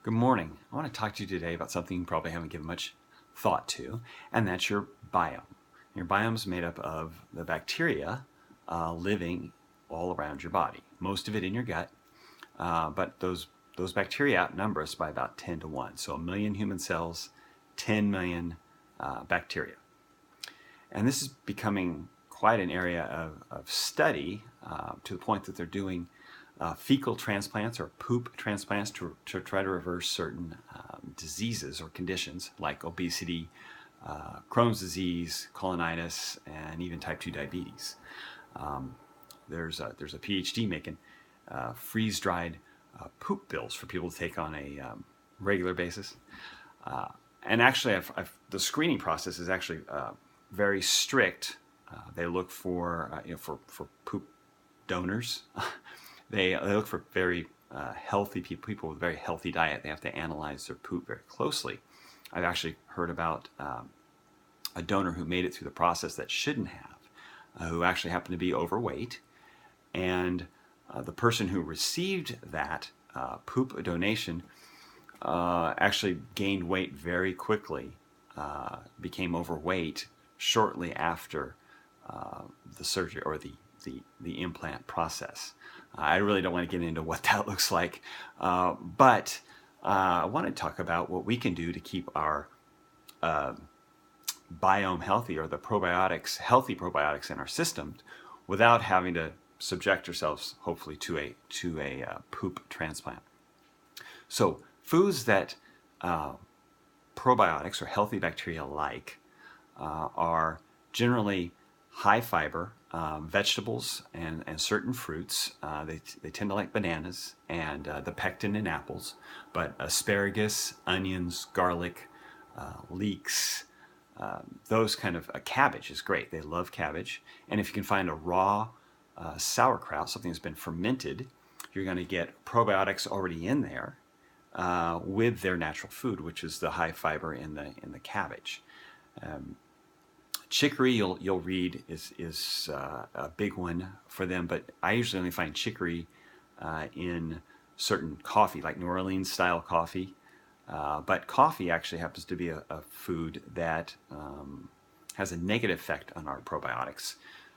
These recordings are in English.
Good morning. I want to talk to you today about something you probably haven't given much thought to, and that's your biome. Your biome is made up of the bacteria living all around your body, most of it in your gut, but those bacteria outnumber us by about 10 to 1. So 1 million human cells, 10 million bacteria. And this is becoming quite an area of study to the point that they're doing fecal transplants or poop transplants to try to reverse certain diseases or conditions like obesity, Crohn's disease, colonitis, and even type 2 diabetes. There's a PhD making freeze-dried poop pills for people to take on a regular basis. And actually, the screening process is actually very strict. They look for for poop donors. They look for very healthy people with a very healthy diet. They have to analyze their poop very closely. I've actually heard about a donor who made it through the process that shouldn't have, who actually happened to be overweight, and the person who received that poop donation actually gained weight very quickly, became overweight shortly after the surgery or the implant process. I really don't want to get into what that looks like, but I want to talk about what we can do to keep our biome healthy, or the probiotics, healthy probiotics in our system, without having to subject ourselves, hopefully, to a poop transplant. So foods that probiotics or healthy bacteria like are generally high fiber vegetables and certain fruits. They tend to like bananas and the pectin in apples, but asparagus, onions, garlic, leeks, those kind of cabbage is great. They love cabbage. And if you can find a raw sauerkraut, something that's been fermented, you're going to get probiotics already in there with their natural food, which is the high fiber in the cabbage. Chicory, you'll read, is a big one for them, but I usually only find chicory in certain coffee, like New Orleans style coffee. But coffee actually happens to be a food that has a negative effect on our probiotics.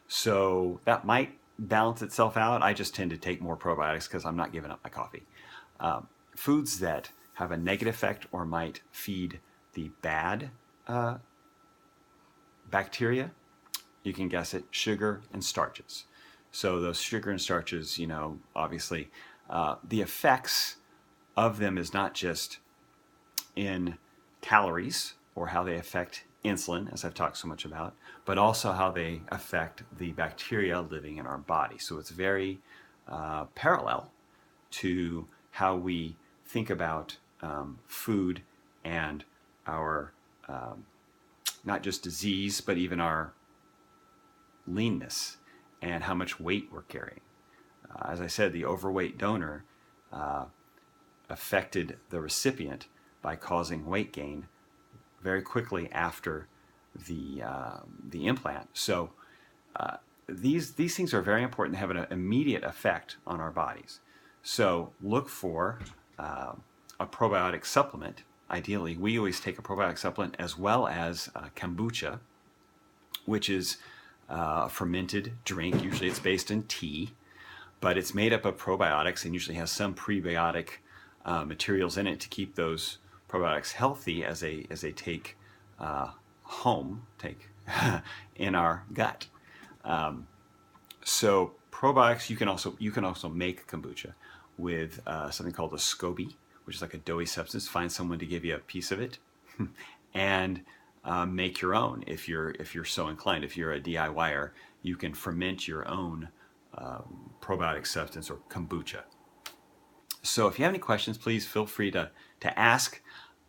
So that might balance itself out. I just tend to take more probiotics because I'm not giving up my coffee. Foods that have a negative effect or might feed the bad bacteria, you can guess it, sugar and starches. So those sugar and starches, obviously, the effects of them is not just in calories or how they affect insulin, as I've talked so much about, but also how they affect the bacteria living in our body. So it's very parallel to how we think about food and our not just disease, but even our leanness and how much weight we're carrying. As I said, the overweight donor affected the recipient by causing weight gain very quickly after the implant. So these things are very important to have an immediate effect on our bodies. So look for a probiotic supplement. Ideally, we always take a probiotic supplement as well as kombucha, which is a fermented drink. Usually it's based in tea, but it's made up of probiotics and usually has some prebiotic materials in it to keep those probiotics healthy as they take in our gut. So probiotics, you can also make kombucha with something called a SCOBY, which is like a doughy substance. Find someone to give you a piece of it, and make your own if you're so inclined. If you're a DIYer, you can ferment your own probiotic substance or kombucha. So if you have any questions, please feel free to ask.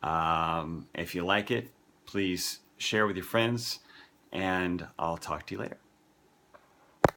If you like it, please share with your friends, and I'll talk to you later.